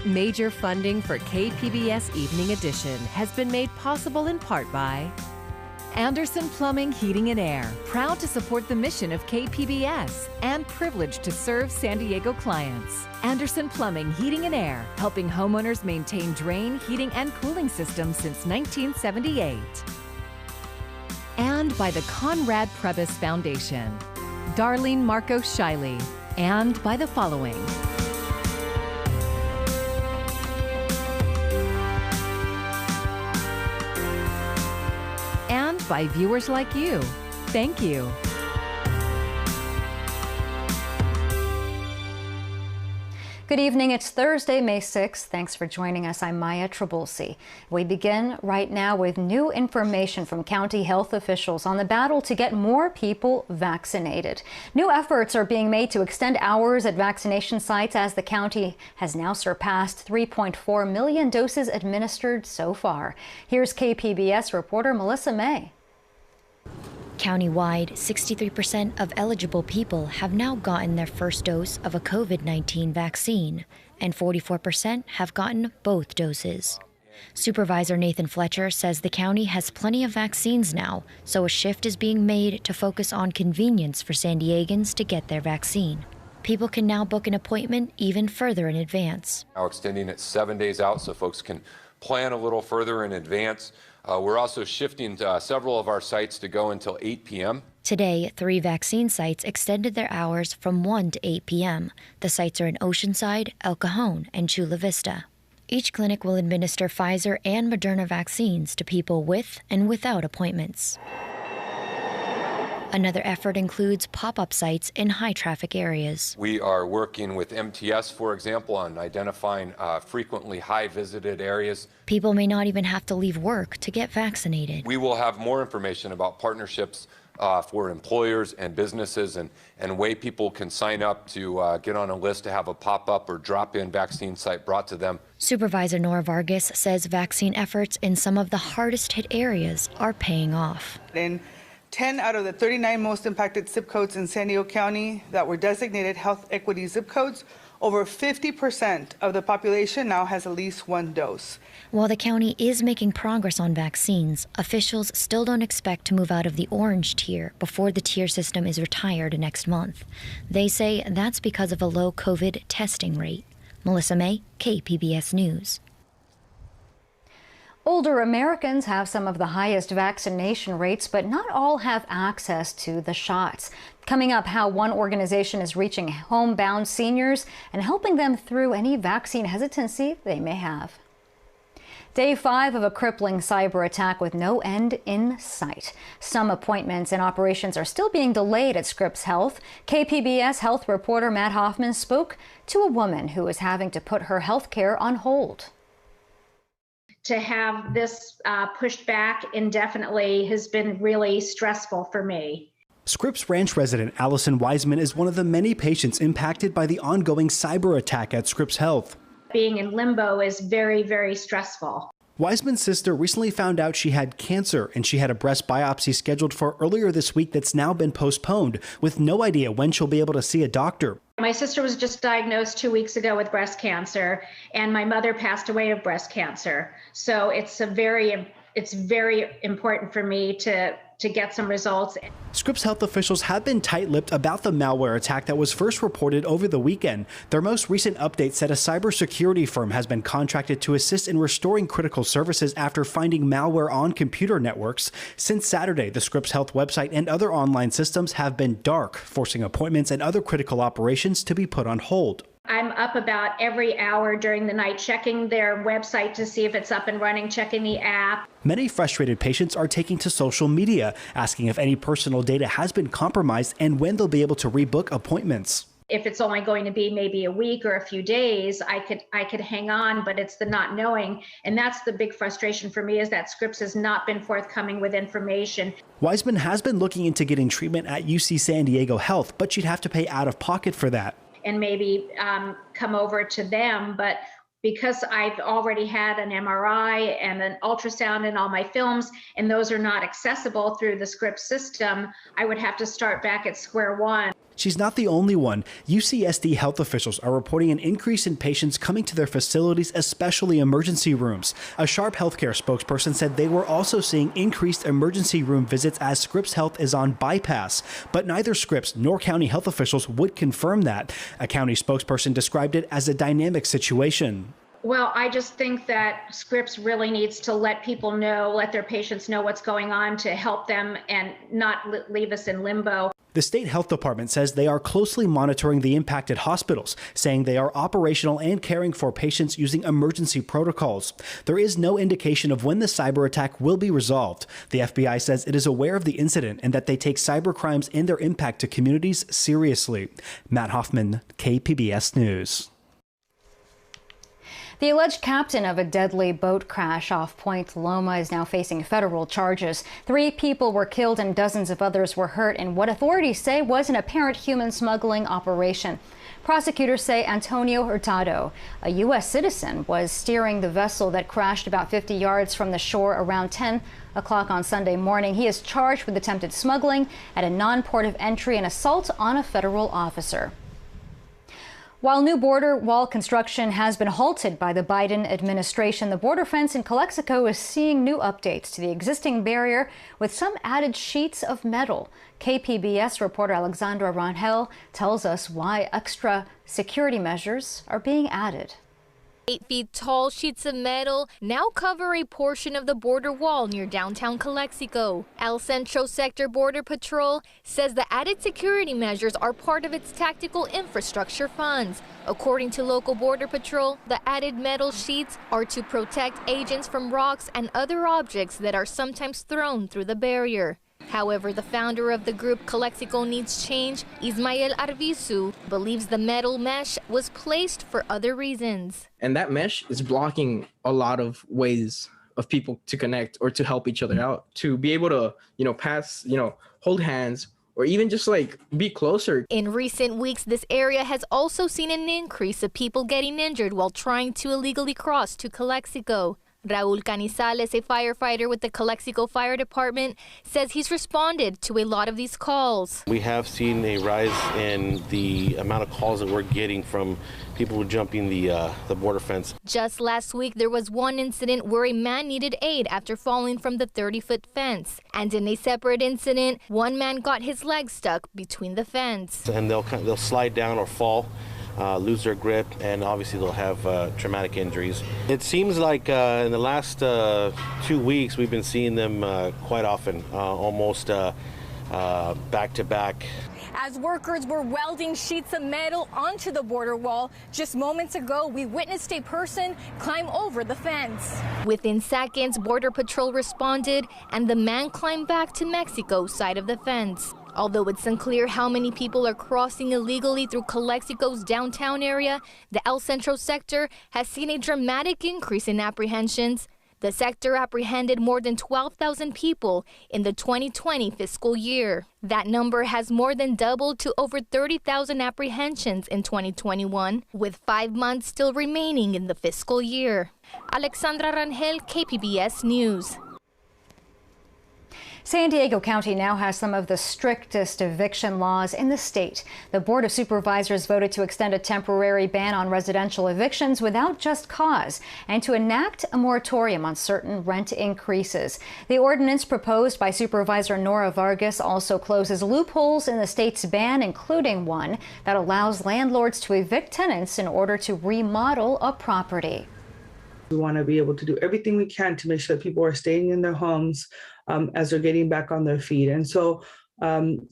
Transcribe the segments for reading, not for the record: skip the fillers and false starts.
Major funding for KPBS Evening Edition has been made possible in part by Anderson Plumbing, Heating and Air, proud to support the mission of KPBS and privileged to serve San Diego clients. Anderson Plumbing, Heating and Air, helping homeowners maintain drain, heating, and cooling systems since 1978. And by the Conrad Prebys Foundation, Darlene Marco Shiley, and by the following. And by viewers like you. Thank you. Good evening. It's Thursday, May 6th. Thanks for joining us. I'm Maya Trabulsi. We begin right now with new information from county health officials on the battle to get more people vaccinated. New efforts are being made to extend hours at vaccination sites as the county has now surpassed 3.4 million doses administered so far. Here's KPBS reporter Melissa May. Countywide, 63% of eligible people have now gotten their first dose of a COVID-19 vaccine, and 44% have gotten both doses. Supervisor Nathan Fletcher says the county has plenty of vaccines now, so a shift is being made to focus on convenience for San Diegans to get their vaccine. People can now book an appointment even further in advance. Now extending it 7 days out so folks can plan a little further in advance. We're also shifting several of our sites to go until 8 p.m. Today, 3 vaccine sites extended their hours from 1 to 8 p.m. The sites are in Oceanside, El Cajon, and Chula Vista. Each clinic will administer Pfizer and Moderna vaccines to people with and without appointments. Another effort includes pop-up sites in high-traffic areas. We are working with MTS, for example, on identifying frequently high-visited areas. People may not even have to leave work to get vaccinated. We will have more information about partnerships for employers and businesses and way people can sign up to get on a list to have a pop-up or drop-in vaccine site brought to them. Supervisor Nora Vargas says vaccine efforts in some of the hardest-hit areas are paying off. 10 out of the 39 most impacted zip codes in San Diego County that were designated health equity zip codes, over 50% of the population now has at least one dose. While the county is making progress on vaccines, officials still don't expect to move out of the orange tier before the tier system is retired next month. They say that's because of a low COVID testing rate. Melissa May, KPBS News. Older Americans have some of the highest vaccination rates, but not all have access to the shots. Coming up, how one organization is reaching homebound seniors and helping them through any vaccine hesitancy they may have. Day 5 of a crippling cyber attack with no end in sight. Some appointments and operations are still being delayed at Scripps Health. KPBS health reporter Matt Hoffman spoke to a woman who is having to put her health care on hold. To have this pushed back indefinitely has been really stressful for me. Scripps Ranch resident Allison Wiseman is one of the many patients impacted by the ongoing cyber attack at Scripps Health. Being in limbo is very, very stressful. Wiseman's sister recently found out she had cancer, and she had a breast biopsy scheduled for earlier this week that's now been postponed, with no idea when she'll be able to see a doctor. My sister was just diagnosed 2 weeks ago with breast cancer, and my mother passed away of breast cancer. So it's very important for me to get some results. Scripps Health officials have been tight-lipped about the malware attack that was first reported over the weekend. Their most recent update said a cybersecurity firm has been contracted to assist in restoring critical services after finding malware on computer networks. Since Saturday, the Scripps Health website and other online systems have been dark, forcing appointments and other critical operations to be put on hold. I'm up about every hour during the night checking their website to see if it's up and running, checking the app. Many frustrated patients are taking to social media, asking if any personal data has been compromised and when they'll be able to rebook appointments. If it's only going to be maybe a week or a few days, I could hang on, but it's the not knowing. And that's the big frustration for me, is that Scripps has not been forthcoming with information. Wiseman has been looking into getting treatment at UC San Diego Health, but she'd have to pay out of pocket for that. And maybe come over to them, but because I've already had an MRI and an ultrasound in all my films, and those are not accessible through the Scripps system, I would have to start back at square one. She's not the only one. UCSD health officials are reporting an increase in patients coming to their facilities, especially emergency rooms. A Sharp Healthcare spokesperson said they were also seeing increased emergency room visits as Scripps Health is on bypass. But neither Scripps nor county health officials would confirm that. A county spokesperson described it as a dynamic situation. Well, I just think that Scripps really needs to let people know, let their patients know what's going on to help them and not leave us in limbo. The state health department says they are closely monitoring the impacted hospitals, saying they are operational and caring for patients using emergency protocols. There is no indication of when the cyber attack will be resolved. The FBI says it is aware of the incident and that they take cyber crimes and their impact to communities seriously. Matt Hoffman, KPBS News. The alleged captain of a deadly boat crash off Point Loma is now facing federal charges. 3 people were killed and dozens of others were hurt in what authorities say was an apparent human smuggling operation. Prosecutors say Antonio Hurtado, a U.S. citizen, was steering the vessel that crashed about 50 yards from the shore around 10 o'clock on Sunday morning. He is charged with attempted smuggling at a non-port of entry and assault on a federal officer. While new border wall construction has been halted by the Biden administration, the border fence in Calexico is seeing new updates to the existing barrier with some added sheets of metal. KPBS reporter Alexandra Rangel tells us why extra security measures are being added. 8 feet tall sheets of metal now cover a portion of the border wall near downtown Calexico. El Centro Sector Border Patrol says the added security measures are part of its tactical infrastructure funds. According to local Border Patrol, the added metal sheets are to protect agents from rocks and other objects that are sometimes thrown through the barrier. However, the founder of the group Calexico Needs Change, Ismael Arvizu, believes the metal mesh was placed for other reasons. And that mesh is blocking a lot of ways of people to connect or to help each other out, to be able to, pass, hold hands, or even just be closer. In recent weeks, this area has also seen an increase of people getting injured while trying to illegally cross to Calexico. Raul Canizales, a firefighter with the Calexico Fire Department, says he's responded to a lot of these calls. We have seen a rise in the amount of calls that we're getting from people jumping the border fence. Just last week, there was one incident where a man needed aid after falling from the 30-foot fence. And in a separate incident, one man got his leg stuck between the fence. And they'll slide down or fall. Lose their grip, and obviously they'll have traumatic injuries. It seems like in the last 2 weeks we've been seeing them quite often, almost back to back. As workers were welding sheets of metal onto the border wall, just moments ago we witnessed a person climb over the fence. Within seconds, Border Patrol responded and the man climbed back to Mexico's side of the fence. Although it's unclear how many people are crossing illegally through Calexico's downtown area, the El Centro sector has seen a dramatic increase in apprehensions. The sector apprehended more than 12,000 people in the 2020 fiscal year. That number has more than doubled to over 30,000 apprehensions in 2021, with 5 months still remaining in the fiscal year. Alexandra Rangel, KPBS News. San Diego County now has some of the strictest eviction laws in the state. The Board of Supervisors voted to extend a temporary ban on residential evictions without just cause and to enact a moratorium on certain rent increases. The ordinance proposed by Supervisor Nora Vargas also closes loopholes in the state's ban, including one that allows landlords to evict tenants in order to remodel a property. We want to be able to do everything we can to make sure that people are staying in their homes as they're getting back on their feet. And so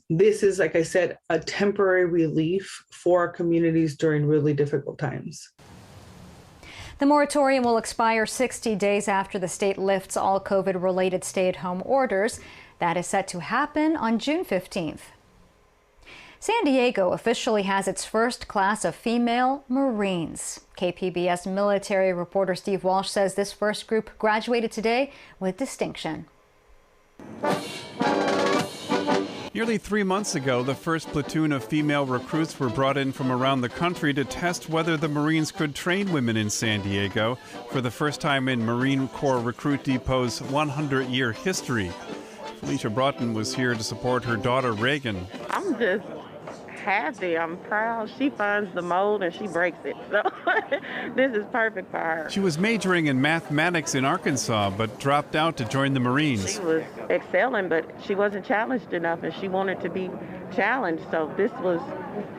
this is, like I said, a temporary relief for our communities during really difficult times. The moratorium will expire 60 days after the state lifts all COVID-related stay-at-home orders. That is set to happen on June 15th. San Diego officially has its first class of female Marines. KPBS military reporter Steve Walsh says this first group graduated today with distinction. Nearly 3 months ago, the first platoon of female recruits were brought in from around the country to test whether the Marines could train women in San Diego for the first time in Marine Corps Recruit Depot's 100-year history. Felicia Broughton was here to support her daughter, Reagan. I'm just happy. I'm proud. She finds the mold and she breaks it. So this is perfect for her. She was majoring in mathematics in Arkansas, but dropped out to join the Marines. She was excelling, but she wasn't challenged enough, and she wanted to be challenged. So this was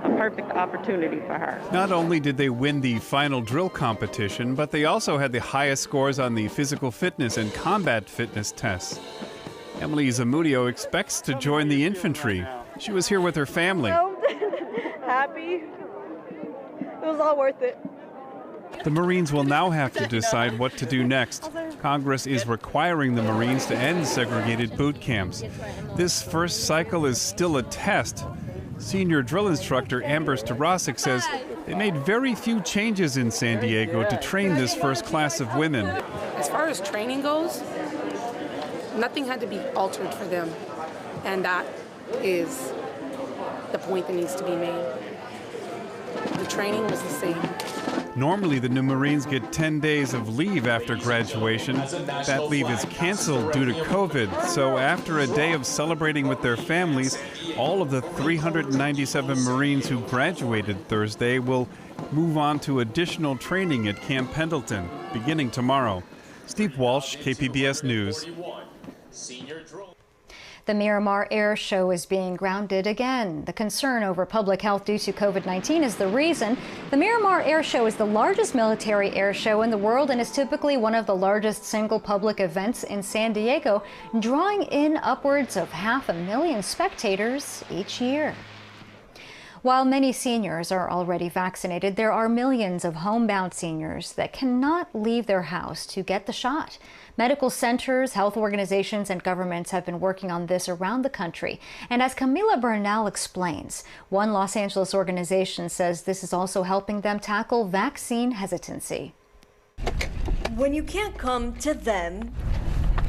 a perfect opportunity for her. Not only did they win the final drill competition, but they also had the highest scores on the physical fitness and combat fitness tests. Emily Zamudio expects to join the infantry. She was here with her family. Happy. It was all worth it. The Marines will now have to decide what to do next. Congress is requiring the Marines to end segregated boot camps. This first cycle is still a test. Senior drill instructor Amber Starosik says they made very few changes in San Diego to train this first class of women. As far as training goes, nothing had to be altered for them, and that is the point that needs to be made. The training was the same. Normally, the new Marines get 10 days of leave after graduation. That leave is canceled due to COVID, so after a day of celebrating with their families, all of the 397 Marines who graduated Thursday will move on to additional training at Camp Pendleton, beginning tomorrow. Steve Walsh, KPBS News. The Miramar Air Show is being grounded again. The concern over public health due to COVID-19 is the reason. The Miramar Air Show is the largest military air show in the world and is typically one of the largest single public events in San Diego, drawing in upwards of 500,000 spectators each year. While many seniors are already vaccinated, there are millions of homebound seniors that cannot leave their house to get the shot. Medical centers, health organizations, and governments have been working on this around the country. And as Camila Bernal explains, one Los Angeles organization says this is also helping them tackle vaccine hesitancy. When you can't come to them,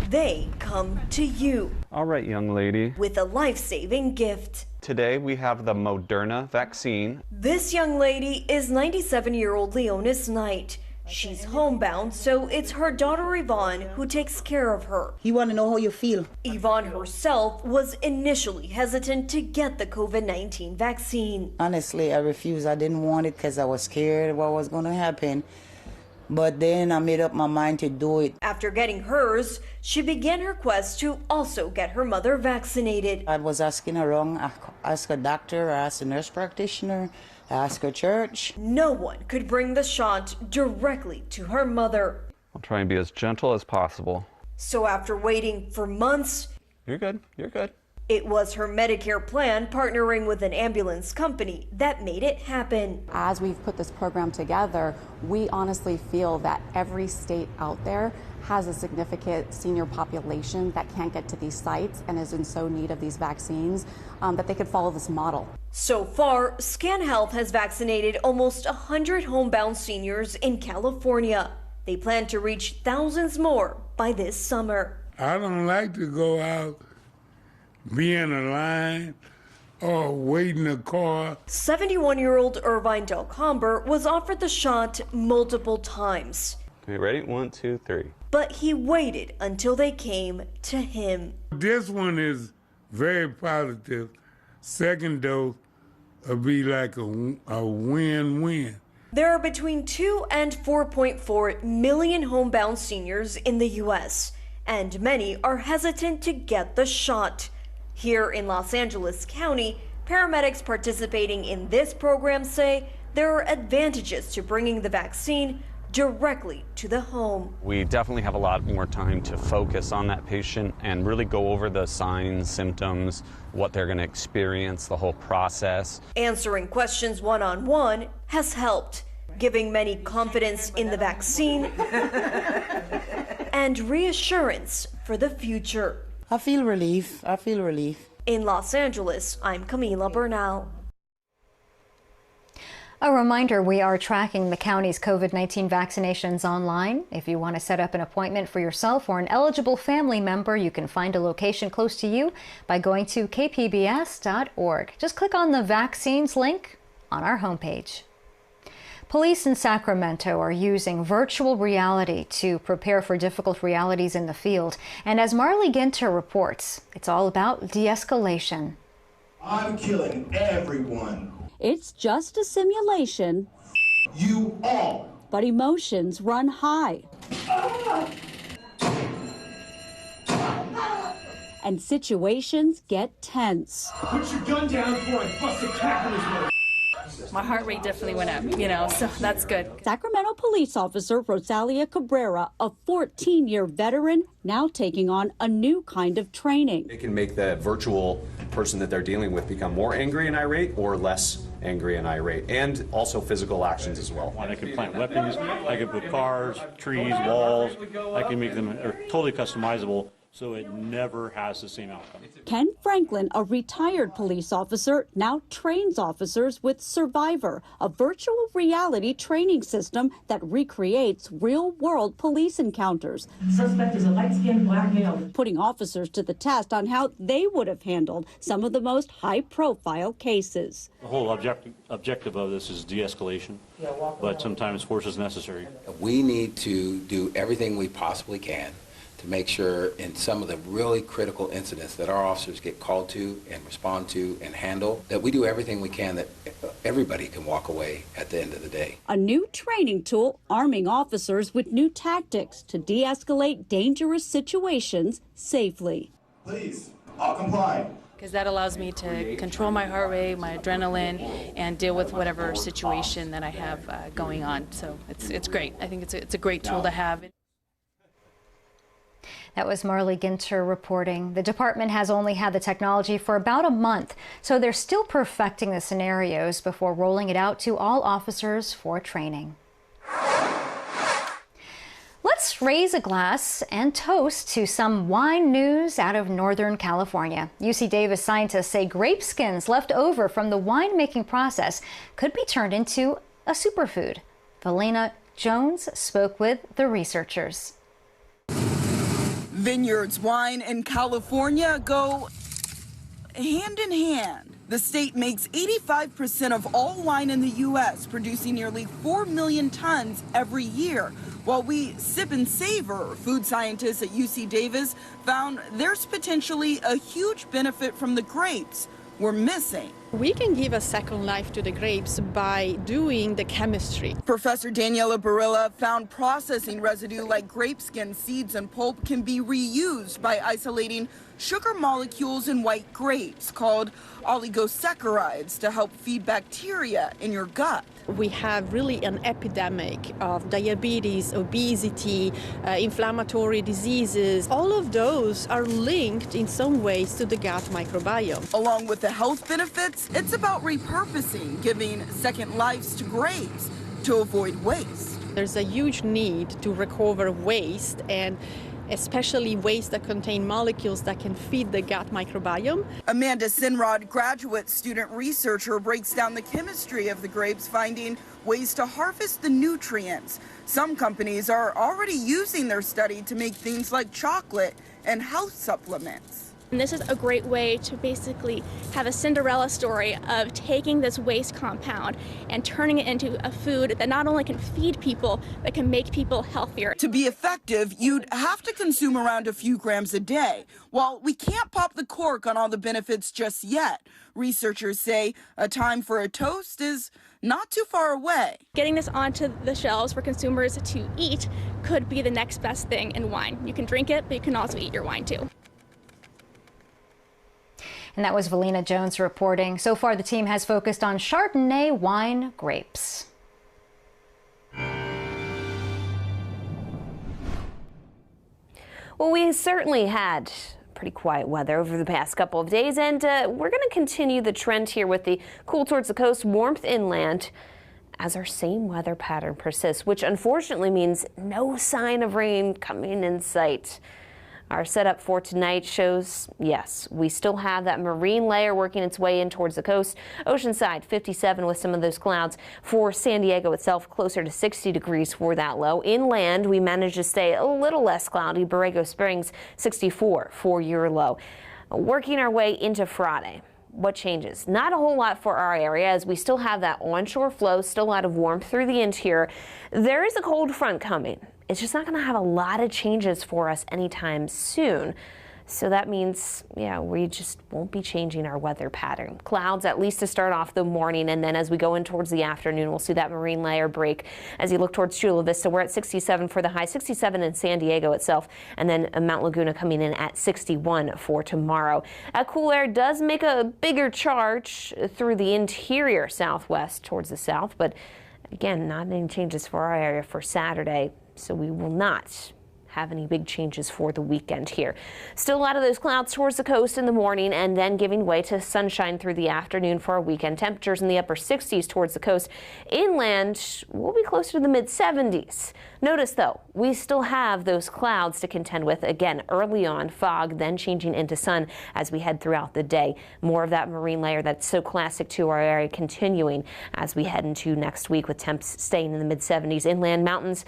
they come to you. All right, young lady. With a life-saving gift. Today we have the Moderna vaccine. This young lady is 97-year-old Leonis Knight. She's homebound, so it's her daughter Yvonne who takes care of her. You want to know how you feel? Yvonne herself was initially hesitant to get the COVID-19 vaccine. Honestly, I refused. I didn't want it because I was scared of what was going to happen. But then I made up my mind to do it. After getting hers, she began her quest to also get her mother vaccinated. I was asking around, I asked a doctor, I asked a nurse practitioner, I asked a church. No one could bring the shot directly to her mother. I'll try and be as gentle as possible. So after waiting for months, You're good, you're good. It was her Medicare plan partnering with an ambulance company that made it happen. As we've put this program together, we honestly feel that every state out there has a significant senior population that can't get to these sites and is in so need of these vaccines, that they could follow this model. So far, Scan Health has vaccinated almost 100 homebound seniors in California. They plan to reach thousands more by this summer. I don't like to go out, be in a line, or wait in a car. 71-year-old Irvine Delcomber was offered the shot multiple times. Okay, ready? 1, 2, 3. But he waited until they came to him. This one is very positive. Second dose will be like a win-win. There are between 2 and 4.4 million homebound seniors in the U.S., and many are hesitant to get the shot. Here in Los Angeles County, paramedics participating in this program say there are advantages to bringing the vaccine directly to the home. We definitely have a lot more time to focus on that patient and really go over the signs, symptoms, what they're going to experience, the whole process. Answering questions one-on-one has helped, giving many confidence in the vaccine and reassurance for the future. I feel relief. I feel relief. In Los Angeles, I'm Camila Bernal. A reminder, we are tracking the county's COVID-19 vaccinations online. If you want to set up an appointment for yourself or an eligible family member, you can find a location close to you by going to kpbs.org. Just click on the vaccines link on our homepage. Police in Sacramento are using virtual reality to prepare for difficult realities in the field. And as Marley Ginter reports, it's all about de-escalation. I'm killing everyone. It's just a simulation. You all. But emotions run high. And situations get tense. Put your gun down before I bust a cap in his mouth. My heart rate definitely went up, so that's good. Sacramento police officer Rosalia Cabrera, a 14-year veteran, now taking on a new kind of training. It can make the virtual person that they're dealing with become more angry and irate or less angry and irate, and also physical actions as well. I can plant weapons, I can put cars, trees, walls, I can make them totally customizable, so it never has the same outcome. Ken Franklin, a retired police officer, now trains officers with Survivor, a virtual reality training system that recreates real-world police encounters. Suspect is a light-skinned black male. Putting officers to the test on how they would have handled some of the most high-profile cases. The whole objective of this is de-escalation, but sometimes force is necessary. We need to do everything we possibly can to make sure in some of the really critical incidents that our officers get called to and respond to and handle, that we do everything we can that everybody can walk away at the end of the day. A new training tool arming officers with new tactics to de-escalate dangerous situations safely. Please, I'll comply. Because that allows me to control my heart rate, my adrenaline, and deal with whatever situation that I have going on. So it's great. I think it's a great tool to have. That was Marley Ginter reporting. The department has only had the technology for about a month, so they're still perfecting the scenarios before rolling it out to all officers for training. Let's raise a glass and toast to some wine news out of Northern California. UC Davis scientists say grape skins left over from the winemaking process could be turned into a superfood. Valena Jones spoke with the researchers. Vineyards, wine, and California go hand in hand. The state makes 85% of all wine in the U.S., producing nearly 4 million tons every year. While we sip and savor, food scientists at UC Davis found there's potentially a huge benefit from the grapes we're missing. We can give a second life to the grapes by doing the chemistry. Professor Daniela Barilla found processing residue like grape skin, seeds, and pulp can be reused by isolating sugar molecules in white grapes called oligosaccharides to help feed bacteria in your gut. We have really an epidemic of diabetes, obesity, inflammatory diseases. All of those are linked in some ways to the gut microbiome. Along with the health benefits, it's about repurposing, giving second lives to grapes to avoid waste. There's a huge need to recover waste, and especially waste that contain molecules that can feed the gut microbiome. Amanda Sinrod, graduate student researcher, breaks down the chemistry of the grapes, finding ways to harvest the nutrients. Some companies are already using their study to make things like chocolate and health supplements. And this is a great way to basically have a Cinderella story of taking this waste compound and turning it into a food that not only can feed people, but can make people healthier. To be effective, you'd have to consume around a few grams a day. While we can't pop the cork on all the benefits just yet, researchers say a time for a toast is not too far away. Getting this onto the shelves for consumers to eat could be the next best thing in wine. You can drink it, but you can also eat your wine too. And that was Valena Jones reporting. So far, the team has focused on Chardonnay wine grapes. Well, we certainly had pretty quiet weather over the past couple of days, and we're going to continue the trend here with the cool towards the coast, warmth inland, as our same weather pattern persists, which unfortunately means no sign of rain coming in sight. Our setup for tonight shows, yes, we still have that marine layer working its way in towards the coast. Oceanside, 57 with some of those clouds. For San Diego itself, closer to 60 degrees for that low. Inland, we managed to stay a little less cloudy. Borrego Springs, 64 for your low. Working our way into Friday. What changes? Not a whole lot for our area, as we still have that onshore flow, still a lot of warmth through the interior. There is a cold front coming. It's just not going to have a lot of changes for us anytime soon. So that means, yeah, we just won't be changing our weather pattern. Clouds at least to start off the morning, and then as we go in towards the afternoon, we'll see that marine layer break. As you look towards Chula Vista, we're at 67 for the high, 67 in San Diego itself, and then Mount Laguna coming in at 61 for tomorrow. Cool air does make a bigger charge through the interior southwest towards the south, but again, not any changes for our area for Saturday, so we will not have any big changes for the weekend here. Still a lot of those clouds towards the coast in the morning and then giving way to sunshine through the afternoon for our weekend. Temperatures in the upper 60s towards the coast. Inland, we'll be closer to the mid 70s. Notice though, we still have those clouds to contend with. Again, early on, fog, then changing into sun as we head throughout the day. More of that marine layer that's so classic to our area continuing as we head into next week with temps staying in the mid 70s. Inland mountains,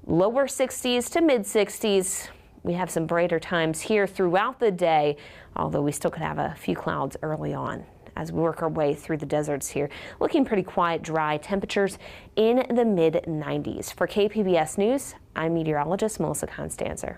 lower 60s to mid 60s. We have some brighter times here throughout the day, although we still could have a few clouds early on as we work our way through the deserts here. Looking pretty quiet, dry, temperatures in the mid 90s. For KPBS News, I'm meteorologist Melissa Constanzer.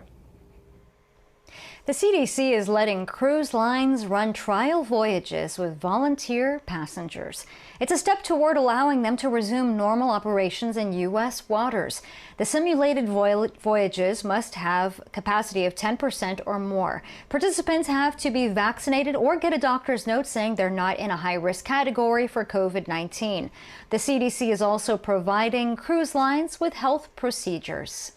The CDC is letting cruise lines run trial voyages with volunteer passengers. It's a step toward allowing them to resume normal operations in U.S. waters. The simulated voyages must have capacity of 10% or more. Participants have to be vaccinated or get a doctor's note saying they're not in a high-risk category for COVID-19. The CDC is also providing cruise lines with health procedures.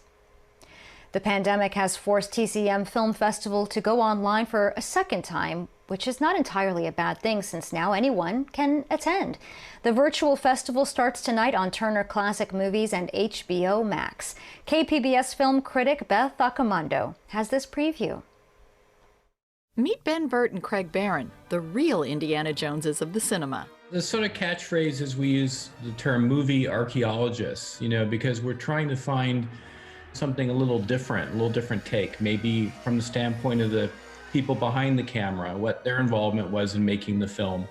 The pandemic has forced TCM Film Festival to go online for a second time, which is not entirely a bad thing since now anyone can attend. The virtual festival starts tonight on Turner Classic Movies and HBO Max. KPBS film critic Beth Accomando has this preview. Meet Ben Burt and Craig Barron, the real Indiana Joneses of the cinema. The sort of catchphrase is we use the term movie archaeologists, because we're trying to find something a little different take, maybe from the standpoint of the people behind the camera, what their involvement was in making the film.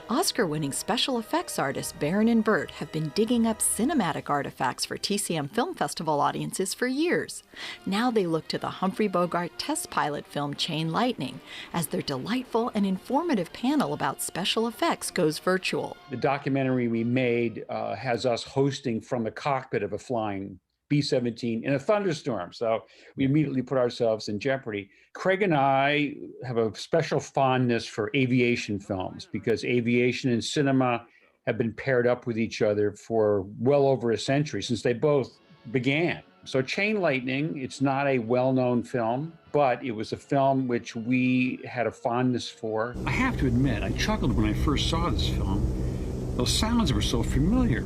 Oscar-winning special effects artists Barron and Burt have been digging up cinematic artifacts for TCM Film Festival audiences for years. Now they look to the Humphrey Bogart test pilot film Chain Lightning as their delightful and informative panel about special effects goes virtual. The documentary we made has us hosting from the cockpit of a flying B-17 in a thunderstorm. So we immediately put ourselves in jeopardy. Craig and I have a special fondness for aviation films because aviation and cinema have been paired up with each other for well over a century since they both began. So Chain Lightning, it's not a well-known film, but it was a film which we had a fondness for. I have to admit, I chuckled when I first saw this film. Those sounds were so familiar.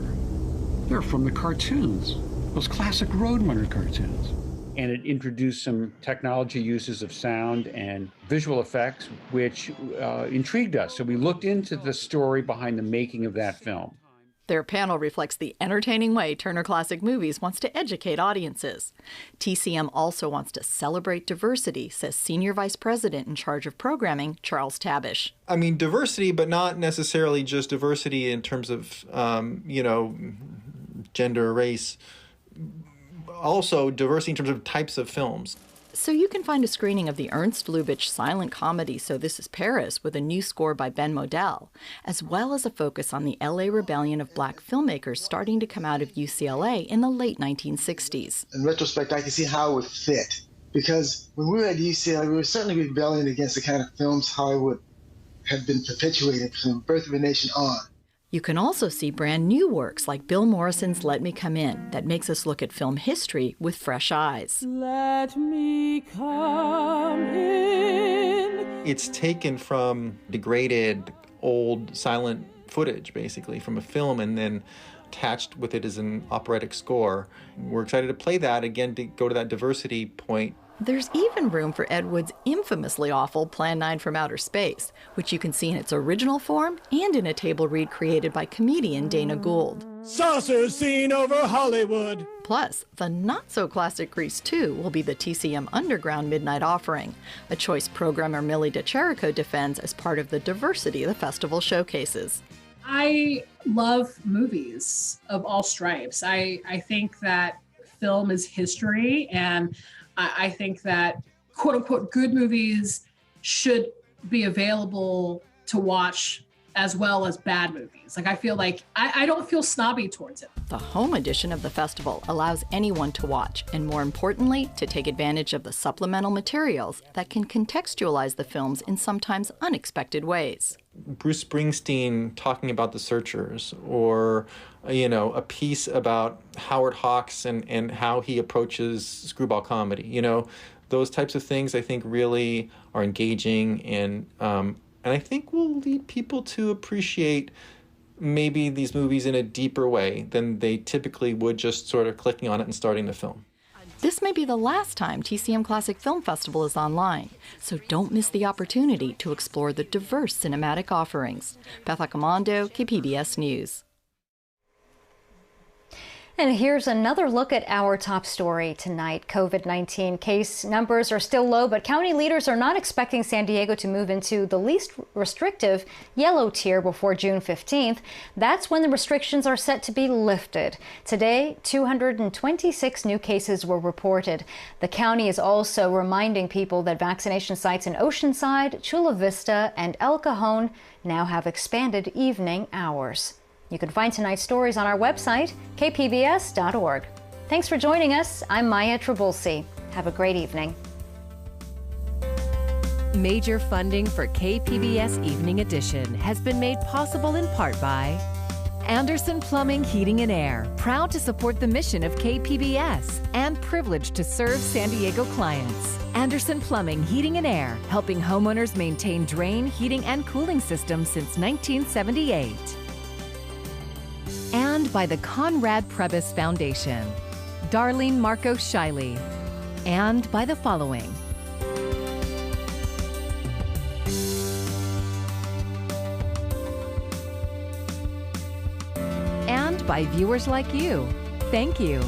They're from the cartoons. Those classic Roadrunner cartoons. And it introduced some technology uses of sound and visual effects, which intrigued us. So we looked into the story behind the making of that film. Their panel reflects the entertaining way Turner Classic Movies wants to educate audiences. TCM also wants to celebrate diversity, says Senior Vice President in charge of programming, Charles Tabish. I mean, diversity, but not necessarily just diversity in terms of, gender, race. Also, diversity in terms of types of films. So you can find a screening of the Ernst Lubitsch silent comedy So This Is Paris with a new score by Ben Modell, as well as a focus on the LA rebellion of black filmmakers starting to come out of UCLA in the late 1960s. In retrospect, I can see how it would fit, because when we were at UCLA, we were certainly rebelling against the kind of films Hollywood had been perpetuating from Birth of a Nation on. You can also see brand new works like Bill Morrison's Let Me Come In that makes us look at film history with fresh eyes. Let me come in. It's taken from degraded old silent footage, basically, from a film, and then attached with it as an operatic score. We're excited to play that, again, to go to that diversity point. There's even room for Ed Wood's infamously awful Plan 9 from Outer Space, which you can see in its original form and in a table read created by comedian Dana Gould. Saucers seen over Hollywood. Plus, the not-so-classic Grease 2 will be the TCM Underground Midnight Offering, a choice programmer Millie DeCherico defends as part of the diversity the festival showcases. I love movies of all stripes. I think that film is history, and I think that quote unquote good movies should be available to watch as well as bad movies. Like, I feel like I don't feel snobby towards it. The home edition of the festival allows anyone to watch, and more importantly, to take advantage of the supplemental materials that can contextualize the films in sometimes unexpected ways. Bruce Springsteen talking about The Searchers, or a piece about Howard Hawks and how he approaches screwball comedy. Those types of things I think really are engaging and I think will lead people to appreciate maybe these movies in a deeper way than they typically would just sort of clicking on it and starting the film. This may be the last time TCM Classic Film Festival is online, so don't miss the opportunity to explore the diverse cinematic offerings. Beth Accomando, KPBS News. And here's another look at our top story tonight. COVID-19 case numbers are still low, but county leaders are not expecting San Diego to move into the least restrictive yellow tier before June 15th. That's when the restrictions are set to be lifted. Today, 226 new cases were reported. The county is also reminding people that vaccination sites in Oceanside, Chula Vista, and El Cajon now have expanded evening hours. You can find tonight's stories on our website, kpbs.org. Thanks for joining us. I'm Maya Trabulsi. Have a great evening. Major funding for KPBS Evening Edition has been made possible in part by Anderson Plumbing, Heating and Air, proud to support the mission of KPBS and privileged to serve San Diego clients. Anderson Plumbing, Heating and Air, helping homeowners maintain drain, heating, and cooling systems since 1978. And by the Conrad Prebys Foundation, Darlene Marco Shiley, and by the following. And by viewers like you. Thank you.